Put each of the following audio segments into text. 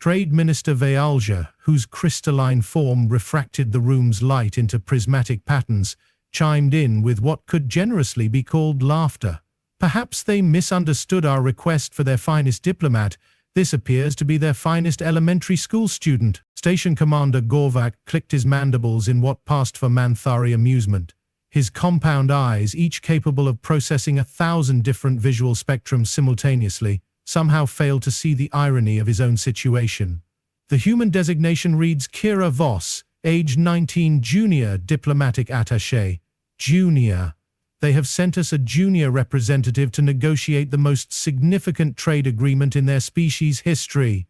Trade Minister Vealja, whose crystalline form refracted the room's light into prismatic patterns, chimed in with what could generously be called laughter. Perhaps they misunderstood our request for their finest diplomat. This appears to be their finest elementary school student. Station Commander Gorvak clicked his mandibles in what passed for Manthari amusement. His compound eyes, each capable of processing 1,000 different visual spectrums simultaneously, somehow failed to see the irony of his own situation. The human designation reads Kira Voss, age 19, junior diplomatic attaché. Junior. They have sent us a junior representative to negotiate the most significant trade agreement in their species' history.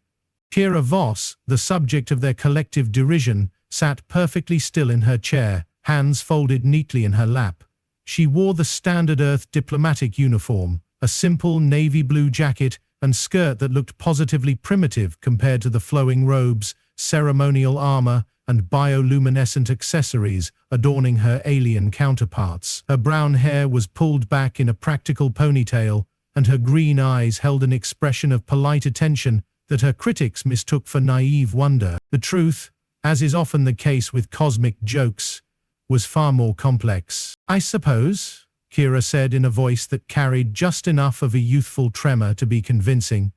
Kira Voss, the subject of their collective derision, sat perfectly still in her chair, hands folded neatly in her lap. She wore the standard Earth diplomatic uniform, a simple navy blue jacket and skirt that looked positively primitive compared to the flowing robes, ceremonial armor, and bioluminescent accessories adorning her alien counterparts. Her brown hair was pulled back in a practical ponytail, and her green eyes held an expression of polite attention that her critics mistook for naive wonder. The truth, as is often the case with cosmic jokes, was far more complex. "I suppose," Kira said in a voice that carried just enough of a youthful tremor to be convincing,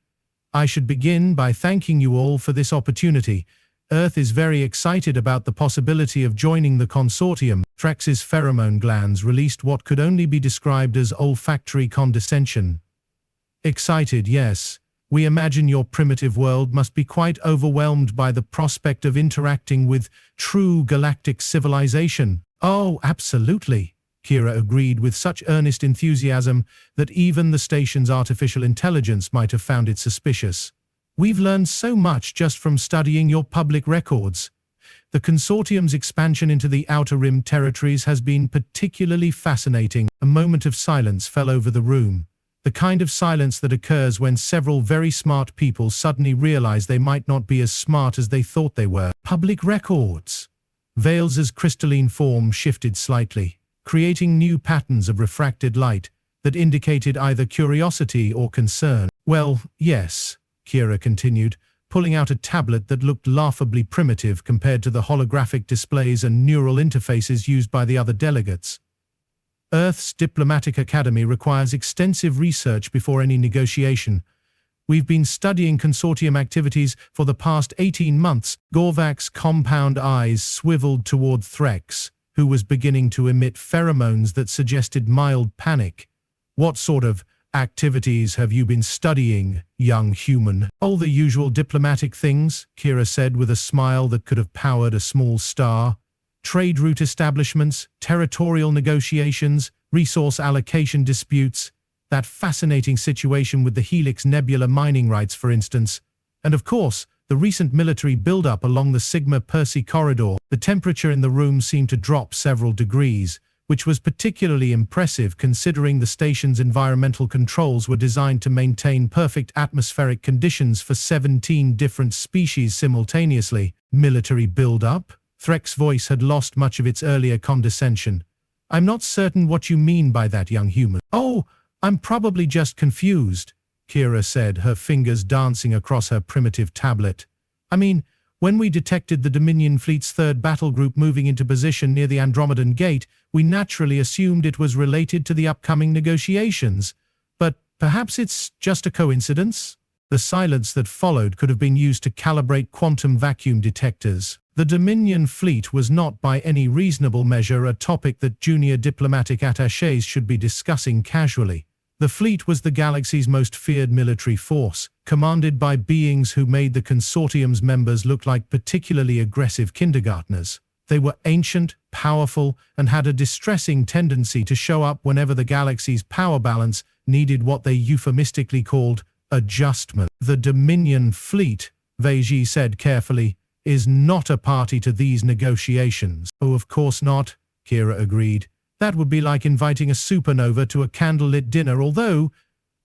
"I should begin by thanking you all for this opportunity. Earth is very excited about the possibility of joining the consortium." Trex's pheromone glands released what could only be described as olfactory condescension. "Excited, yes. We imagine your primitive world must be quite overwhelmed by the prospect of interacting with true galactic civilization." "Oh, absolutely," Kira agreed with such earnest enthusiasm that even the station's artificial intelligence might have found it suspicious. "We've learned so much just from studying your public records. The consortium's expansion into the Outer Rim territories has been particularly fascinating." A moment of silence fell over the room. The kind of silence that occurs when several very smart people suddenly realize they might not be as smart as they thought they were. "Public records." Vales's crystalline form shifted slightly, creating new patterns of refracted light that indicated either curiosity or concern. "Well, yes," Kira continued, pulling out a tablet that looked laughably primitive compared to the holographic displays and neural interfaces used by the other delegates. "Earth's Diplomatic Academy requires extensive research before any negotiation. We've been studying consortium activities for the past 18 months. Gorvak's compound eyes swiveled toward Threx, who was beginning to emit pheromones that suggested mild panic. "What sort of activities have you been studying, young human?" "All the usual diplomatic things," Kira said with a smile that could have powered a small star. "Trade route establishments, territorial negotiations, resource allocation disputes, that fascinating situation with the Helix Nebula mining rights, for instance, and of course, the recent military buildup along the Sigma Persei corridor." The temperature in the room seemed to drop several degrees, which was particularly impressive considering the station's environmental controls were designed to maintain perfect atmospheric conditions for 17 different species simultaneously. "Military buildup?" Threk's voice had lost much of its earlier condescension. "I'm not certain what you mean by that, young human." "Oh, I'm probably just confused," Kira said, her fingers dancing across her primitive tablet. "I mean, when we detected the Dominion fleet's third battle group moving into position near the Andromedan Gate, we naturally assumed it was related to the upcoming negotiations. But perhaps it's just a coincidence?" The silence that followed could have been used to calibrate quantum vacuum detectors. The Dominion fleet was not by any reasonable measure a topic that junior diplomatic attachés should be discussing casually. The fleet was the galaxy's most feared military force, commanded by beings who made the consortium's members look like particularly aggressive kindergartners. They were ancient, powerful, and had a distressing tendency to show up whenever the galaxy's power balance needed what they euphemistically called adjustment. "The Dominion fleet," Veiji said carefully, "is not a party to these negotiations." "Oh, of course not," Kira agreed. "That would be like inviting a supernova to a candlelit dinner, although—"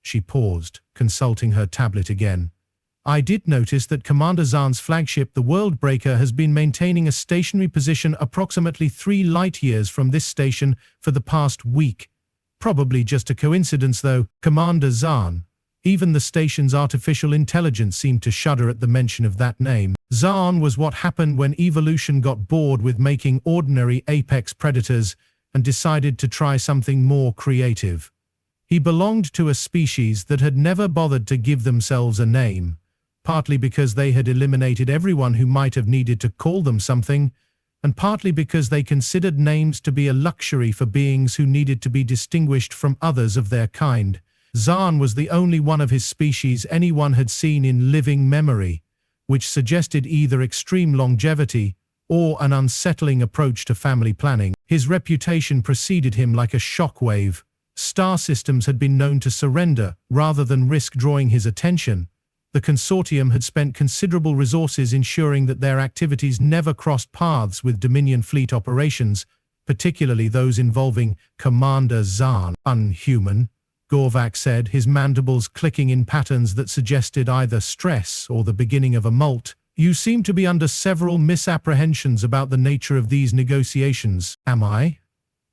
She paused, consulting her tablet again. "I did notice that Commander Zarn's flagship, the Worldbreaker, has been maintaining a stationary position approximately 3 light-years from this station for the past week. Probably just a coincidence, though. Commander Zarn, Even the station's artificial intelligence seemed to shudder at the mention of that name. Zarn was what happened when evolution got bored with making ordinary apex predators and decided to try something more creative. He belonged to a species that had never bothered to give themselves a name, partly because they had eliminated everyone who might have needed to call them something, and partly because they considered names to be a luxury for beings who needed to be distinguished from others of their kind. Zarn was the only one of his species anyone had seen in living memory, which suggested either extreme longevity or an unsettling approach to family planning. His reputation preceded him like a shockwave. Star systems had been known to surrender rather than risk drawing his attention. The consortium had spent considerable resources ensuring that their activities never crossed paths with Dominion fleet operations, particularly those involving Commander Zarn. Unhuman, Gorvak said, his mandibles clicking in patterns that suggested either stress or the beginning of a molt. You seem to be under several misapprehensions about the nature of these negotiations. Am I?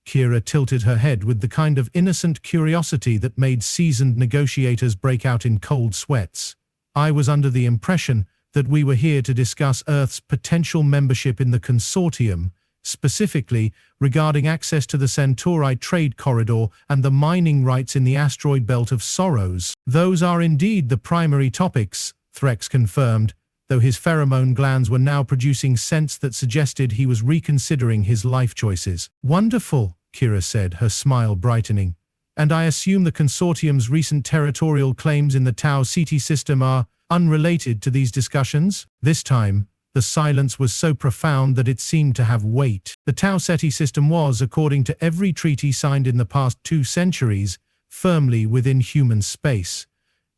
Kira tilted her head with the kind of innocent curiosity that made seasoned negotiators break out in cold sweats. I was under the impression that we were here to discuss Earth's potential membership in the consortium, specifically regarding access to the Centauri trade corridor and the mining rights in the asteroid belt of Sorrows. Those are indeed the primary topics, Threx confirmed, though his pheromone glands were now producing scents that suggested he was reconsidering his life choices. Wonderful, Kira said, her smile brightening. And I assume the consortium's recent territorial claims in the Tau Ceti system are unrelated to these discussions? This time, the silence was so profound that it seemed to have weight. The Tau Ceti system was, according to every treaty signed in the past 2 centuries, firmly within human space.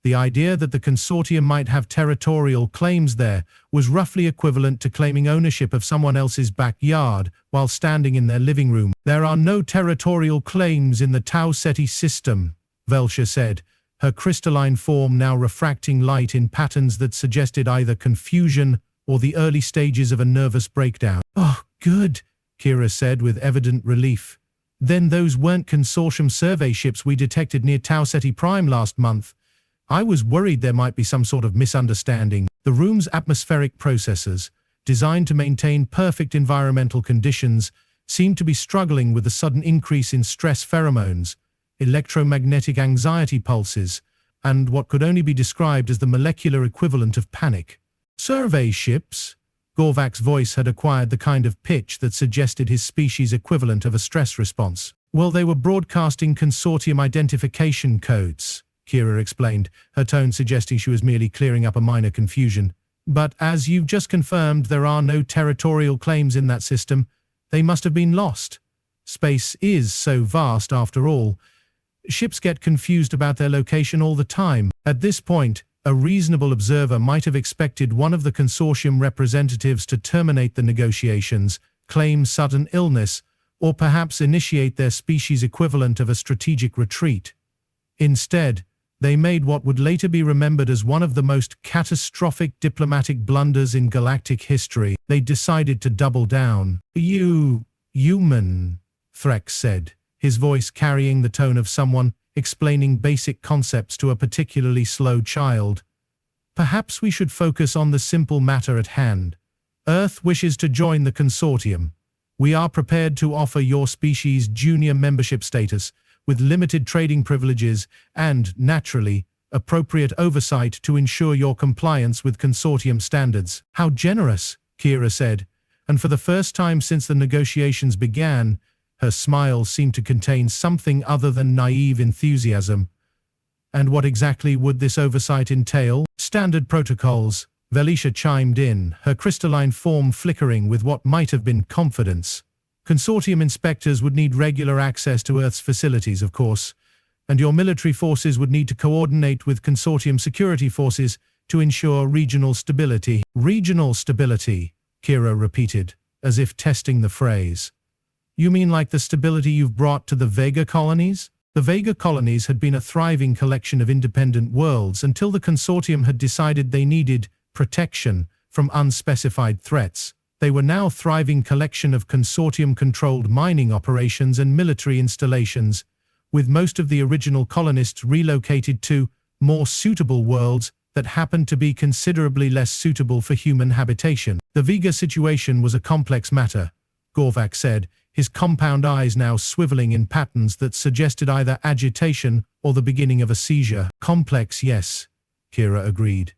The idea that the consortium might have territorial claims there was roughly equivalent to claiming ownership of someone else's backyard while standing in their living room. There are no territorial claims in the Tau Ceti system, Velsha said, her crystalline form now refracting light in patterns that suggested either confusion or the early stages of a nervous breakdown. Oh, good, Kira said with evident relief. Then those weren't consortium survey ships we detected near Tau Ceti Prime last month. I was worried there might be some sort of misunderstanding. The room's atmospheric processors, designed to maintain perfect environmental conditions, seemed to be struggling with the sudden increase in stress pheromones, electromagnetic anxiety pulses, and what could only be described as the molecular equivalent of panic. Survey ships? Gorvak's voice had acquired the kind of pitch that suggested his species' equivalent of a stress response. Well, they were broadcasting consortium identification codes, Kira explained, her tone suggesting she was merely clearing up a minor confusion. But as you've just confirmed, there are no territorial claims in that system. They must have been lost. Space is so vast after all. Ships get confused about their location all the time. At this point, a reasonable observer might have expected one of the consortium representatives to terminate the negotiations, claim sudden illness, or perhaps initiate their species' equivalent of a strategic retreat. Instead, they made what would later be remembered as one of the most catastrophic diplomatic blunders in galactic history. They decided to double down. You, human, Threx said, his voice carrying the tone of someone explaining basic concepts to a particularly slow child. Perhaps we should focus on the simple matter at hand. Earth wishes to join the consortium. We are prepared to offer your species junior membership status, with limited trading privileges and, naturally, appropriate oversight to ensure your compliance with consortium standards. How generous, Kira said, and for the first time since the negotiations began, her smile seemed to contain something other than naive enthusiasm. And what exactly would this oversight entail? Standard protocols, Velisha chimed in, her crystalline form flickering with what might have been confidence. Consortium inspectors would need regular access to Earth's facilities, of course, and your military forces would need to coordinate with consortium security forces to ensure regional stability. Regional stability, Kira repeated, as if testing the phrase. You mean like the stability you've brought to the Vega colonies? The Vega colonies had been a thriving collection of independent worlds until the consortium had decided they needed protection from unspecified threats. They were now a thriving collection of consortium-controlled mining operations and military installations, with most of the original colonists relocated to more suitable worlds that happened to be considerably less suitable for human habitation. The Vega situation was a complex matter, Gorvak said, his compound eyes now swiveling in patterns that suggested either agitation or the beginning of a seizure. Complex, yes, Kira agreed.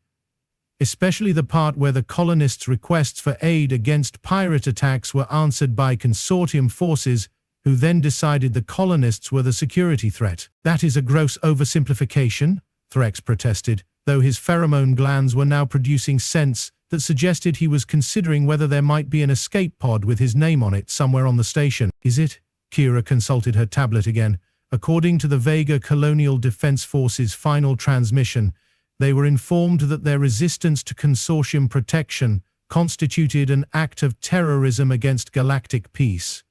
Especially the part where the colonists' requests for aid against pirate attacks were answered by consortium forces who then decided the colonists were the security threat. That is a gross oversimplification, Threx protested, though his pheromone glands were now producing scents that suggested he was considering whether there might be an escape pod with his name on it somewhere on the station. Is it? Kira consulted her tablet again. According to the Vega Colonial Defense Force's final transmission, they were informed that their resistance to consortium protection constituted an act of terrorism against galactic peace.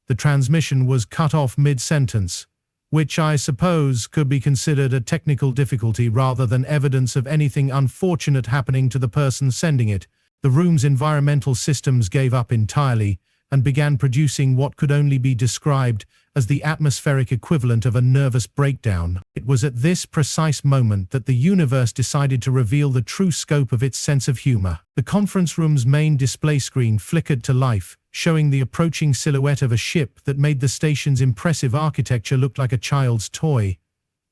The transmission was cut off mid-sentence, which I suppose could be considered a technical difficulty rather than evidence of anything unfortunate happening to the person sending it. The room's environmental systems gave up entirely and began producing what could only be described as the atmospheric equivalent of a nervous breakdown. It was at this precise moment that the universe decided to reveal the true scope of its sense of humor. The conference room's main display screen flickered to life, showing the approaching silhouette of a ship that made the station's impressive architecture look like a child's toy.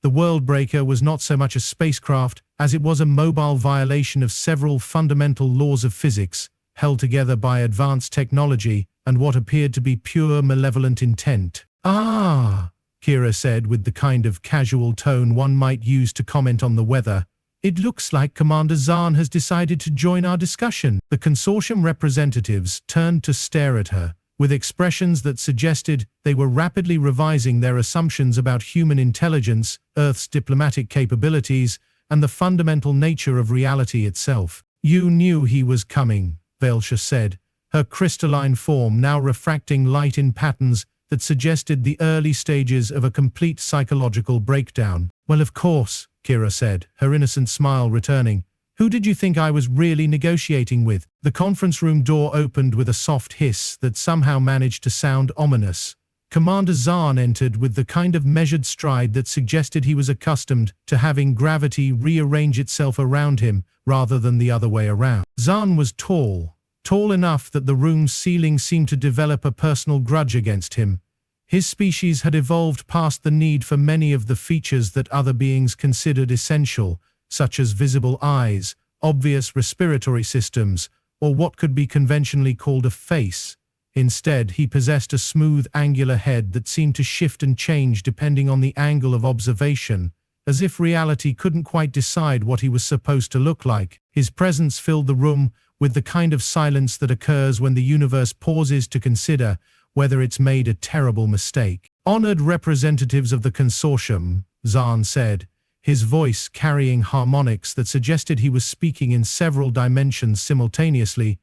The Worldbreaker was not so much a spacecraft as it was a mobile violation of several fundamental laws of physics, held together by advanced technology and what appeared to be pure malevolent intent. Ah, Kira said with the kind of casual tone one might use to comment on the weather. It looks like Commander Zarn has decided to join our discussion. The consortium representatives turned to stare at her, with expressions that suggested they were rapidly revising their assumptions about human intelligence, Earth's diplomatic capabilities, and the fundamental nature of reality itself. You knew he was coming, Velsha said, her crystalline form now refracting light in patterns that suggested the early stages of a complete psychological breakdown. Well, of course, Kira said, her innocent smile returning. Who did you think I was really negotiating with? The conference room door opened with a soft hiss that somehow managed to sound ominous. Commander Zarn entered with the kind of measured stride that suggested he was accustomed to having gravity rearrange itself around him rather than the other way around. Zarn was tall enough that the room's ceiling seemed to develop a personal grudge against him. His species had evolved past the need for many of the features that other beings considered essential, such as visible eyes, obvious respiratory systems, or what could be conventionally called a face. Instead, he possessed a smooth, angular head that seemed to shift and change depending on the angle of observation, as if reality couldn't quite decide what he was supposed to look like. His presence filled the room with the kind of silence that occurs when the universe pauses to consider whether it's made a terrible mistake. Honored representatives of the consortium, Zarn said, his voice carrying harmonics that suggested he was speaking in several dimensions simultaneously.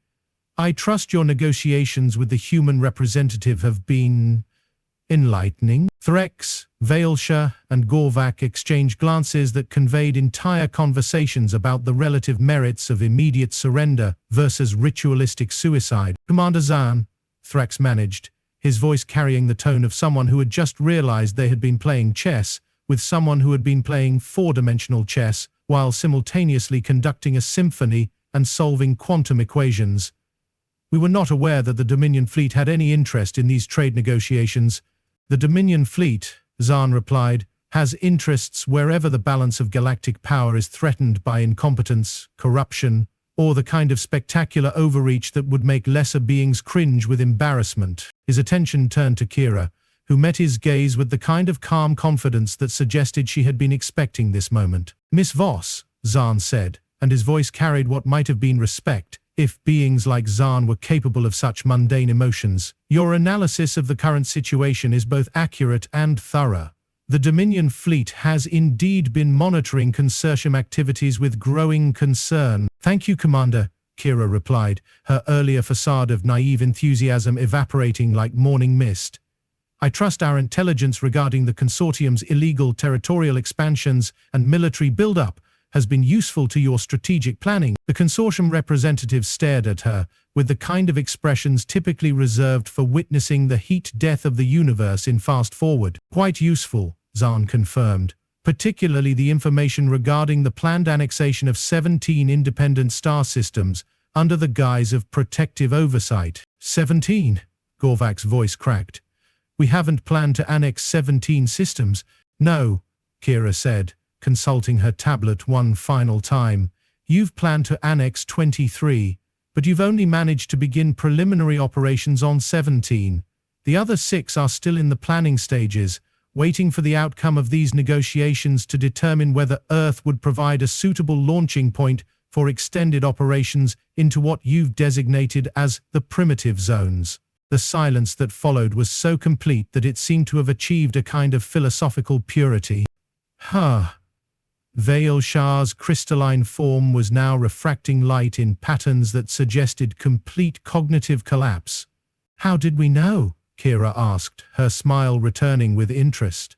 I trust your negotiations with the human representative have been enlightening. Threx, Velsha, and Gorvak exchanged glances that conveyed entire conversations about the relative merits of immediate surrender versus ritualistic suicide. Commander Zarn, Threx managed, his voice carrying the tone of someone who had just realized they had been playing chess with someone who had been playing four-dimensional chess while simultaneously conducting a symphony and solving quantum equations. We were not aware that the Dominion fleet had any interest in these trade negotiations. The Dominion fleet, Zarn replied, has interests wherever the balance of galactic power is threatened by incompetence, corruption, or the kind of spectacular overreach that would make lesser beings cringe with embarrassment. His attention turned to Kira, who met his gaze with the kind of calm confidence that suggested she had been expecting this moment. Miss Voss, Zarn said, and his voice carried what might have been respect, if beings like Zarn were capable of such mundane emotions. Your analysis of the current situation is both accurate and thorough. The Dominion fleet has indeed been monitoring consortium activities with growing concern. Thank you, Commander, Kira replied, her earlier facade of naive enthusiasm evaporating like morning mist. I trust our intelligence regarding the consortium's illegal territorial expansions and military buildup has been useful to your strategic planning. The consortium representative stared at her, with the kind of expressions typically reserved for witnessing the heat death of the universe in Fast Forward. Quite useful, Zarn confirmed, particularly the information regarding the planned annexation of 17 independent star systems under the guise of protective oversight. 17? Gorvak's voice cracked. We haven't planned to annex 17 systems. No, Kira said, consulting her tablet one final time. You've planned to annex 23, but you've only managed to begin preliminary operations on 17. The other 6 are still in the planning stages, waiting for the outcome of these negotiations to determine whether Earth would provide a suitable launching point for extended operations into what you've designated as the primitive zones. The silence that followed was so complete that it seemed to have achieved a kind of philosophical purity. Veil Shah's crystalline form was now refracting light in patterns that suggested complete cognitive collapse. How did we know? Kira asked, her smile returning with interest.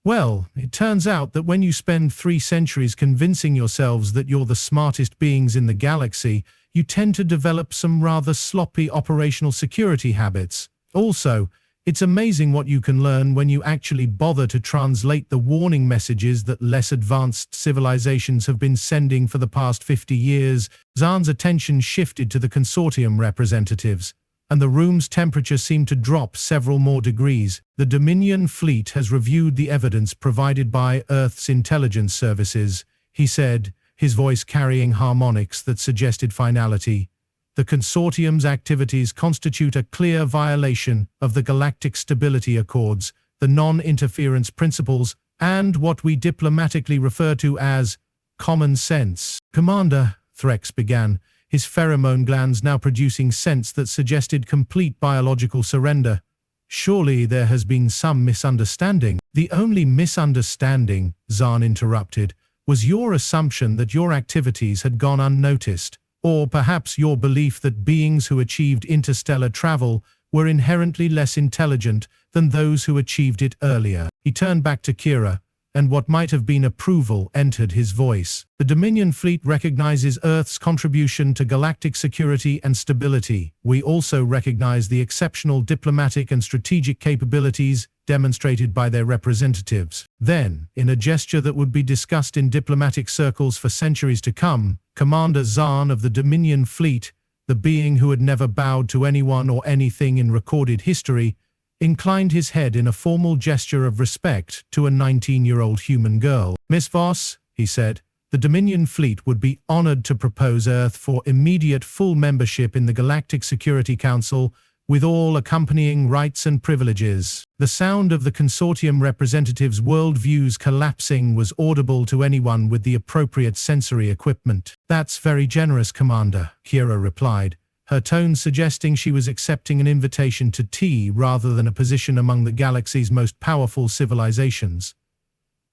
Well, it turns out that when you spend 3 centuries convincing yourselves that you're the smartest beings in the galaxy, you tend to develop some rather sloppy operational security habits. Also, it's amazing what you can learn when you actually bother to translate the warning messages that less advanced civilizations have been sending for the past 50 years. Zarn's attention shifted to the consortium representatives, and the room's temperature seemed to drop several more degrees. The Dominion fleet has reviewed the evidence provided by Earth's intelligence services, he said, his voice carrying harmonics that suggested finality. The consortium's activities constitute a clear violation of the Galactic Stability Accords, the non-interference principles, and what we diplomatically refer to as common sense. Commander, Threx began, his pheromone glands now producing scents that suggested complete biological surrender. Surely there has been some misunderstanding. The only misunderstanding, Zarn interrupted, was your assumption that your activities had gone unnoticed, or perhaps your belief that beings who achieved interstellar travel were inherently less intelligent than those who achieved it earlier. He turned back to Kira, and what might have been approval entered his voice. The Dominion fleet recognizes Earth's contribution to galactic security and stability. We also recognize the exceptional diplomatic and strategic capabilities demonstrated by their representatives. Then, in a gesture that would be discussed in diplomatic circles for centuries to come, Commander Zarn of the Dominion fleet, the being who had never bowed to anyone or anything in recorded history, inclined his head in a formal gesture of respect to a 19-year-old human girl. Miss Voss, he said, the Dominion fleet would be honored to propose Earth for immediate full membership in the Galactic Security Council, with all accompanying rights and privileges. The sound of the consortium representatives' worldviews collapsing was audible to anyone with the appropriate sensory equipment. That's very generous, Commander, Kira replied, her tone suggesting she was accepting an invitation to tea rather than a position among the galaxy's most powerful civilizations.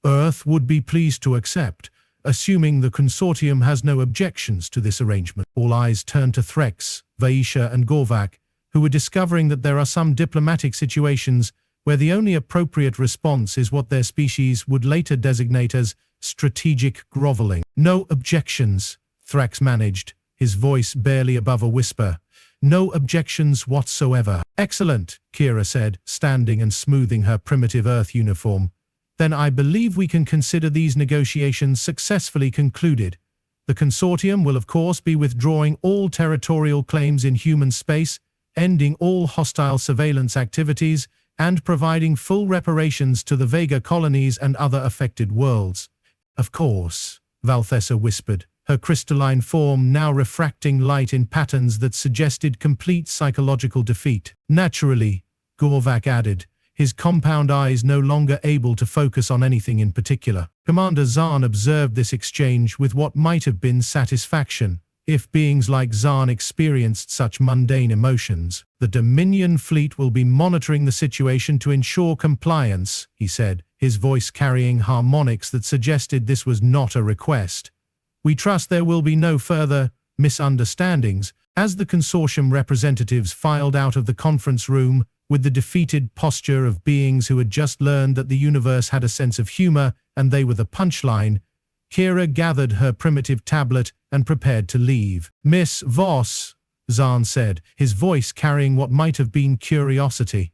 Earth would be pleased to accept, assuming the consortium has no objections to this arrangement. All eyes turned to Threx, Vaisha and Gorvak, who were discovering that there are some diplomatic situations where the only appropriate response is what their species would later designate as strategic groveling. No objections, Thrax managed, his voice barely above a whisper. No objections whatsoever. Excellent, Kira said, standing and smoothing her primitive Earth uniform. Then I believe we can consider these negotiations successfully concluded. The consortium will of course be withdrawing all territorial claims in human space, ending all hostile surveillance activities, and providing full reparations to the Vega colonies and other affected worlds. Of course, Valthessa whispered, her crystalline form now refracting light in patterns that suggested complete psychological defeat. Naturally, Gorvak added, his compound eyes no longer able to focus on anything in particular. Commander Zarn observed this exchange with what might have been satisfaction. If beings like Zarn experienced such mundane emotions, the Dominion fleet will be monitoring the situation to ensure compliance, he said, his voice carrying harmonics that suggested this was not a request. We trust there will be no further misunderstandings. As the consortium representatives filed out of the conference room with the defeated posture of beings who had just learned that the universe had a sense of humor and they were the punchline, Kira gathered her primitive tablet and prepared to leave. Miss Voss, Zarn said, his voice carrying what might have been curiosity.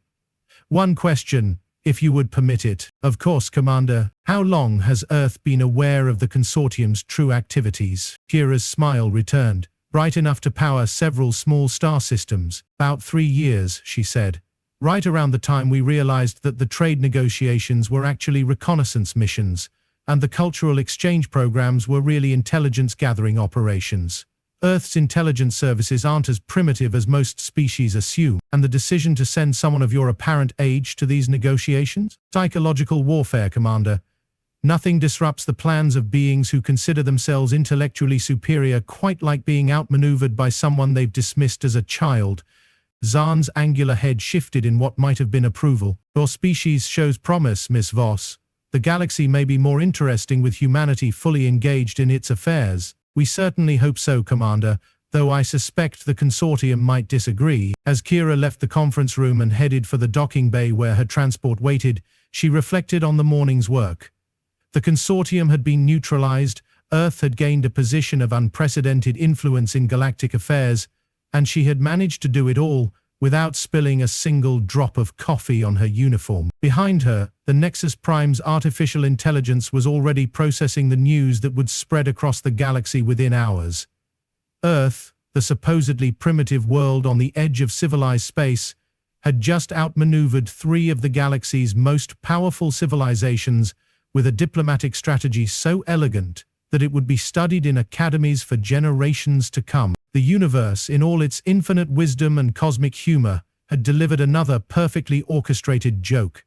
One question, if you would permit it. Of course, Commander. How long has Earth been aware of the consortium's true activities? Kira's smile returned, bright enough to power several small star systems. About 3 years, she said. Right around the time we realized that the trade negotiations were actually reconnaissance missions, and the cultural exchange programs were really intelligence-gathering operations. Earth's intelligence services aren't as primitive as most species assume, and the decision to send someone of your apparent age to these negotiations? Psychological warfare, Commander. Nothing disrupts the plans of beings who consider themselves intellectually superior quite like being outmaneuvered by someone they've dismissed as a child. Zarn's angular head shifted in what might have been approval. Your species shows promise, Miss Voss. The galaxy may be more interesting with humanity fully engaged in its affairs. We certainly hope so, Commander, though I suspect the consortium might disagree. As Kira left the conference room and headed for the docking bay where her transport waited, she reflected on the morning's work. The consortium had been neutralized, Earth had gained a position of unprecedented influence in galactic affairs, and she had managed to do it all without spilling a single drop of coffee on her uniform. Behind her, the Nexus Prime's artificial intelligence was already processing the news that would spread across the galaxy within hours. Earth, the supposedly primitive world on the edge of civilized space, had just outmaneuvered 3 of the galaxy's most powerful civilizations with a diplomatic strategy so elegant that it would be studied in academies for generations to come. The universe, in all its infinite wisdom and cosmic humor, had delivered another perfectly orchestrated joke.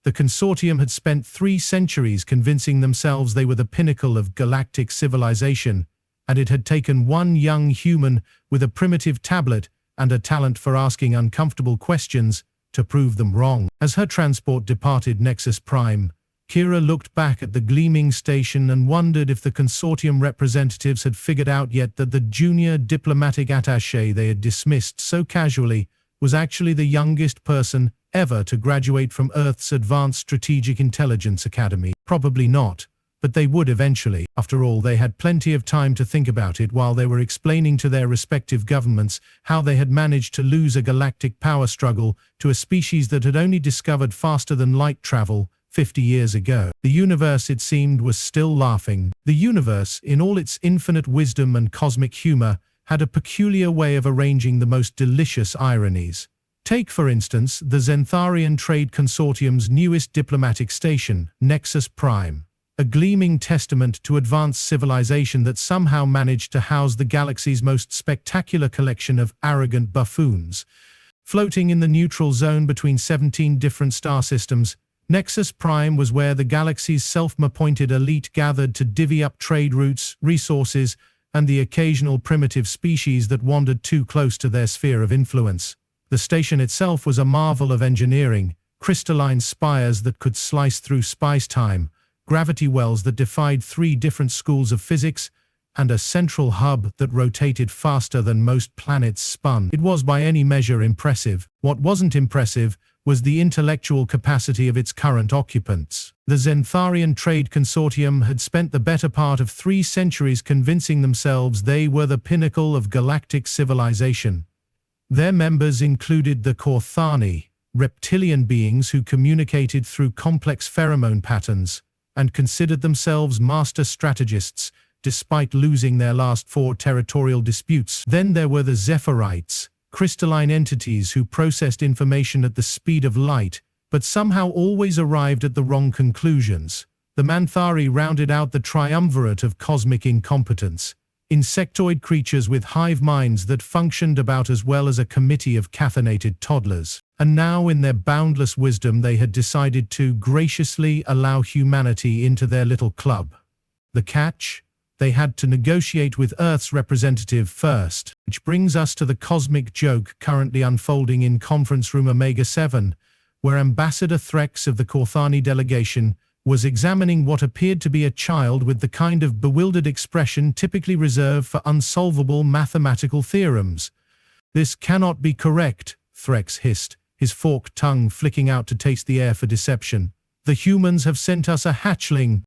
The consortium had spent 3 centuries convincing themselves they were the pinnacle of galactic civilization, and it had taken one young human with a primitive tablet and a talent for asking uncomfortable questions to prove them wrong. As her transport departed Nexus Prime, Kira looked back at the gleaming station and wondered if the consortium representatives had figured out yet that the junior diplomatic attaché they had dismissed so casually was actually the youngest person ever to graduate from Earth's Advanced Strategic Intelligence Academy. Probably not, but they would eventually. After all, they had plenty of time to think about it while they were explaining to their respective governments how they had managed to lose a galactic power struggle to a species that had only discovered faster than light travel 50 years ago. The universe, it seemed, was still laughing. The universe, in all its infinite wisdom and cosmic humor, had a peculiar way of arranging the most delicious ironies. Take, for instance, the Zentharian Trade Consortium's newest diplomatic station, Nexus Prime, a gleaming testament to advanced civilization that somehow managed to house the galaxy's most spectacular collection of arrogant buffoons. Floating in the neutral zone between 17 different star systems, Nexus Prime was where the galaxy's self-appointed elite gathered to divvy up trade routes, resources, and the occasional primitive species that wandered too close to their sphere of influence. The station itself was a marvel of engineering, crystalline spires that could slice through space-time, gravity wells that defied 3 different schools of physics, and a central hub that rotated faster than most planets spun. It was by any measure impressive. What wasn't impressive was the intellectual capacity of its current occupants. The Zentharian Trade Consortium had spent the better part of 3 centuries convincing themselves they were the pinnacle of galactic civilization. Their members included the Korthani, reptilian beings who communicated through complex pheromone patterns, and considered themselves master strategists, despite losing their last 4 territorial disputes. Then there were the Zephirites, crystalline entities who processed information at the speed of light, but somehow always arrived at the wrong conclusions. The Manthari rounded out the triumvirate of cosmic incompetence, insectoid creatures with hive minds that functioned about as well as a committee of caffeinated toddlers. And now, in their boundless wisdom, they had decided to graciously allow humanity into their little club. The catch? They had to negotiate with Earth's representative first, which brings us to the cosmic joke currently unfolding in Conference Room Omega 7, where Ambassador Threx of the Korthani delegation was examining what appeared to be a child with the kind of bewildered expression typically reserved for unsolvable mathematical theorems. "This cannot be correct," Threx hissed, his forked tongue flicking out to taste the air for deception. "The humans have sent us a hatchling,